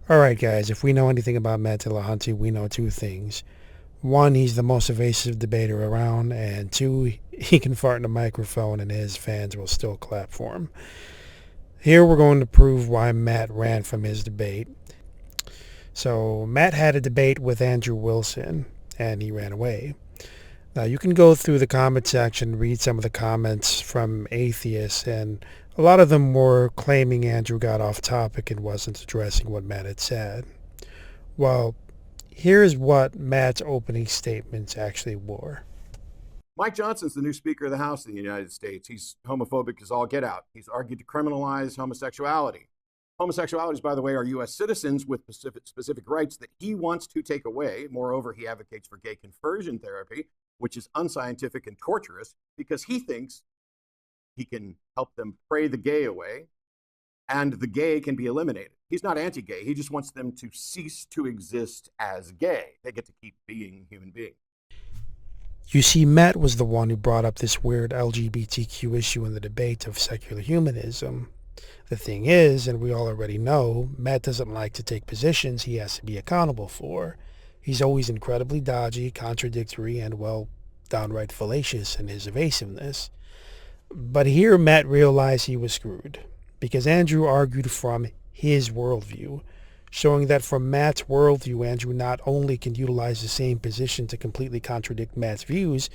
Alright guys, if we know anything about Matt Dillahunty, we know two things. One, he's the most evasive debater around, and two, he can fart in a microphone and his fans will still clap for him. Here we're going to prove why Matt ran from his debate. So Matt had a debate with Andrew Wilson, and he ran away. Now you can go through the comment section, read some of the comments from atheists, and a lot of them were claiming Andrew got off topic and wasn't addressing what Matt had said. Well, here's what Matt's opening statements actually were. Mike Johnson's the new Speaker of the House in the United States. He's homophobic as all get out. He's argued to criminalize homosexuality. Homosexualities, by the way, are U.S. citizens with specific rights that he wants to take away. Moreover, he advocates for gay conversion therapy, which is unscientific and torturous, because he thinks he can help them pray the gay away and the gay can be eliminated. He's not anti-gay. He just wants them to cease to exist as gay. They get to keep being human beings. You see, Matt was the one who brought up this weird LGBTQ issue in the debate of secular humanism. The thing is, and we all already know, Matt doesn't like to take positions he has to be accountable for. He's always incredibly dodgy, contradictory, and, well, downright fallacious in his evasiveness. But here Matt realized he was screwed, because Andrew argued from his worldview, showing that from Matt's worldview, Andrew not only can utilize the same position to completely contradict Matt's views,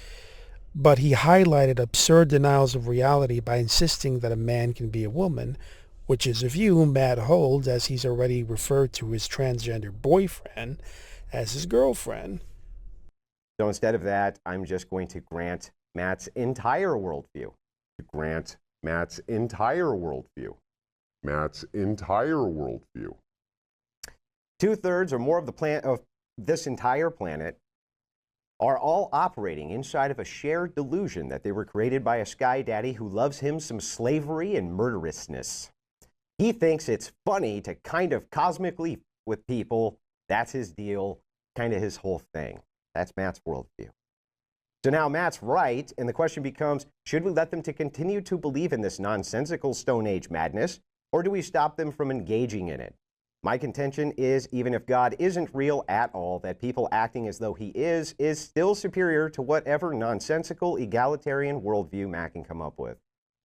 but he highlighted absurd denials of reality by insisting that a man can be a woman, which is a view Matt holds, as he's already referred to his transgender boyfriend as his girlfriend. So instead of that, I'm just going to grant Matt's entire worldview. Grant Matt's entire worldview. Matt's entire worldview. 2/3 or more of this entire planet are all operating inside of a shared delusion that they were created by a sky daddy who loves him some slavery and murderousness. He thinks it's funny to kind of cosmically with people. That's his deal, kind of his whole thing. That's Matt's worldview. So now Matt's right, and the question becomes, should we let them to continue to believe in this nonsensical Stone Age madness, or do we stop them from engaging in it? My contention is, even if God isn't real at all, that people acting as though he is still superior to whatever nonsensical egalitarian worldview Matt can come up with.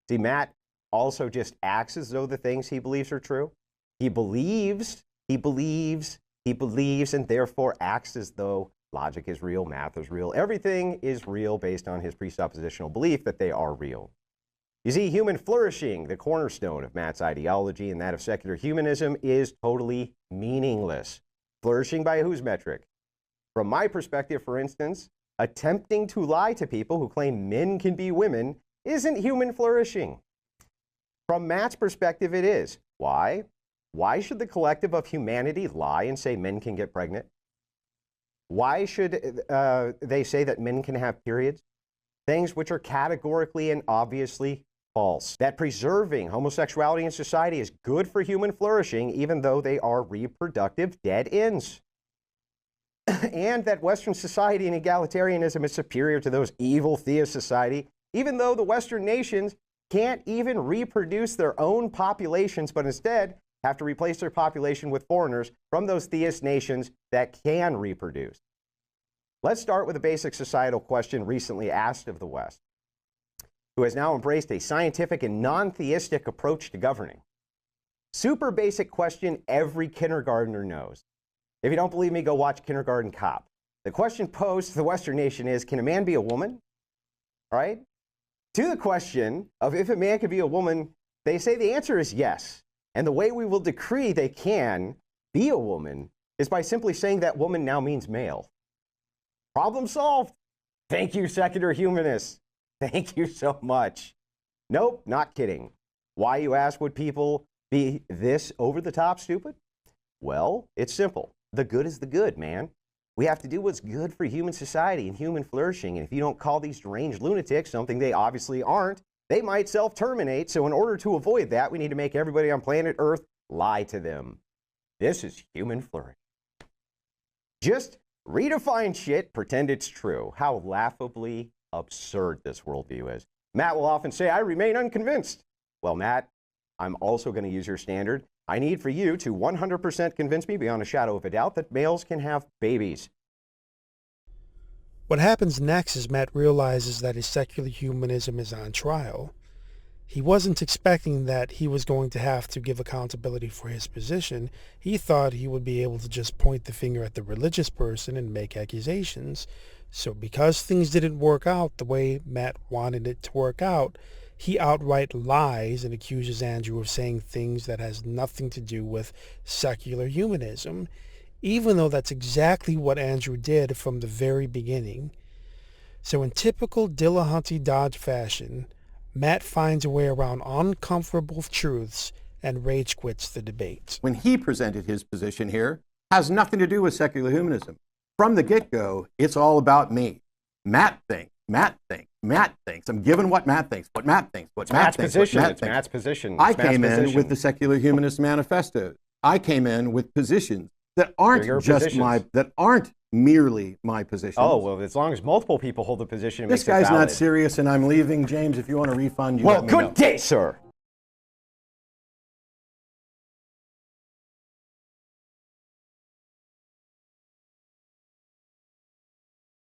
See, Matt also just acts as though the things he believes are true. He believes, and therefore acts as though logic is real, math is real. Everything is real based on his presuppositional belief that they are real. You see, human flourishing, the cornerstone of Matt's ideology and that of secular humanism, is totally meaningless. Flourishing by whose metric? From my perspective, for instance, attempting to lie to people who claim men can be women isn't human flourishing. From Matt's perspective, it is. Why? Why should the collective of humanity lie and say men can get pregnant? Why should they say that men can have periods? Things which are categorically and obviously false. That preserving homosexuality in society is good for human flourishing, even though they are reproductive dead ends. And that Western society and egalitarianism is superior to those evil theist society, even though the Western nations can't even reproduce their own populations, but instead have to replace their population with foreigners from those theist nations that can reproduce. Let's start with a basic societal question recently asked of the West, who has now embraced a scientific and non-theistic approach to governing. Super basic question every kindergartner knows. If you don't believe me, go watch Kindergarten Cop. The question posed to the Western nation is, can a man be a woman? All right? To the question of if a man can be a woman, they say the answer is yes. And the way we will decree they can be a woman is by simply saying that woman now means male. Problem solved. Thank you, secular humanists. Thank you so much. Nope, not kidding. Why, you ask, would people be this over-the-top stupid? Well, it's simple. The good is the good, man. We have to do what's good for human society and human flourishing. And if you don't call these deranged lunatics something they obviously aren't, they might self-terminate. So in order to avoid that, we need to make everybody on planet Earth lie to them. This is human flourishing. Just redefine shit, pretend it's true. How laughably absurd this worldview is. Matt will often say, I remain unconvinced. Well, Matt, I'm also going to use your standard. I need for you to 100% convince me beyond a shadow of a doubt that males can have babies. What happens next is Matt realizes that his secular humanism is on trial. He wasn't expecting that he was going to have to give accountability for his position. He thought he would be able to just point the finger at the religious person and make accusations. So because things didn't work out the way Matt wanted it to work out, he outright lies and accuses Andrew of saying things that has nothing to do with secular humanism, even though that's exactly what Andrew did from the very beginning. So in typical Dillahunty Dodge fashion, Matt finds a way around uncomfortable truths and rage quits the debate. When he presented his position here, has nothing to do with secular humanism. From the get-go, it's all about me. Matt thinks, Matt thinks, Matt thinks. I'm giving what Matt thinks, what Matt thinks, what Matt thinks, what Matt thinks. Matt's position. I came in with the Secular Humanist Manifesto. I came in with positions that aren't just that aren't merely my positions. Oh, well, as long as multiple people hold the position, it this makes it guy's valid. not serious and I'm leaving. James, if you want a refund, you well, let me know. good day, sir.